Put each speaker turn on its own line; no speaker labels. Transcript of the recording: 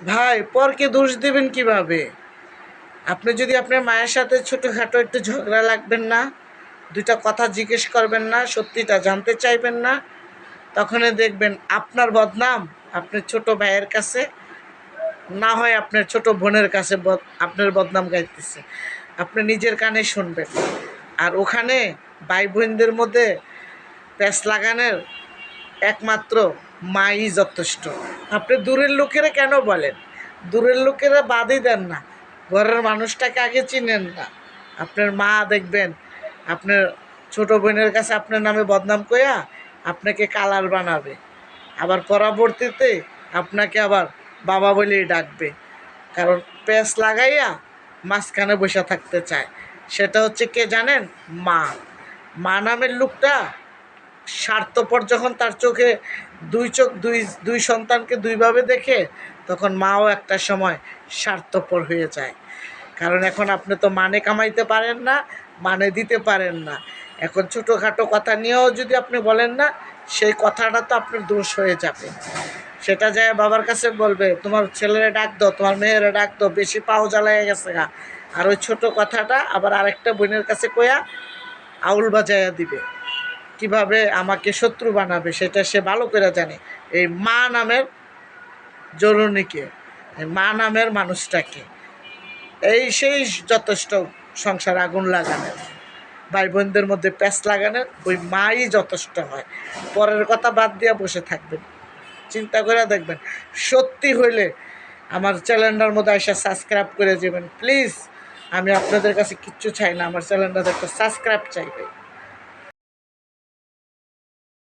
ভাই পরকে দোষ দেবেন কিভাবে? আপনি যদি আপনার মায়ের সাথে ছোটোখাটো একটু ঝগড়া লাগবেন না, দুইটা কথা জিজ্ঞেস করবেন না, সত্যিটা জানতে চাইবেন না, তখনই দেখবেন আপনার বদনাম আপনার ছোট ভাইয়ের কাছে, না হয় আপনার ছোট বোনের কাছে আপনার বদনাম গাইতেছে। আপনি নিজের কানে শুনবেন। আর ওখানে ভাই বোনদের মধ্যে প্যাঁচ লাগানোর একমাত্র মাই যথেষ্ট। আপনি দূরের লোকেরা কেন বলেন? দূরের লোকেরা বাদই দেন না, ঘরের মানুষটাকে আগে চিনেন না। আপনার মা দেখবেন আপনার ছোট বোনের কাছে আপনার নামে বদনাম কইয়া আপনাকে কালার বানাবে, আবার পরবর্তীতে আপনাকে আবার বাবা বলেই ডাকবে, কারণ প্যাঁচ লাগাইয়া মাঝখানে বসে থাকতে চায়। সেটা হচ্ছে কে জানেন? মা। মা নামের লোকটা স্বার্থপর, যখন তার চোখে দুই সন্তানকে দুইভাবে দেখে, তখন মাও একটা সময় স্বার্থপর হয়ে যায়। কারণ এখন আপনি তো মানে কামাইতে পারেন না, মানে দিতে পারেন না। এখন ছোটোখাটো কথা নিয়েও যদি আপনি বলেন না, সেই কথাটা তো আপনার দোষ হয়ে যাবে। সেটা যায় বাবার কাছে বলবে, তোমার ছেলেরা ডাক দাও, তোমার মেয়েরা ডাক দাও, বেশি পাও জ্বালাইয়া গেছে গা। আর ওই ছোটো কথাটা আবার আরেকটা বোনের কাছে কইয়া আউল বাজাইয়া দিবে। কিভাবে আমাকে শত্রু বানাবে সেটা সে ভালো করে জানে। এই মা নামের জননীকে, এই মা নামের মানুষটাকে, এই সেই যথেষ্ট সংসার আগুন লাগানোর, ভাই বোনদের মধ্যে প্যাঁচ লাগানোর ওই মাই যথেষ্ট হয়। পরের কথা বাদ দিয়া বসে থাকবেন, চিন্তা করে দেখবেন। সত্যি হইলে আমার চ্যানেলটার মধ্যে এসে সাবস্ক্রাইব করে যাবেন প্লিজ। আমি আপনাদের কাছে কিচ্ছু চাই না, আমার চ্যানেলটাতে একটা সাবস্ক্রাইব চাই।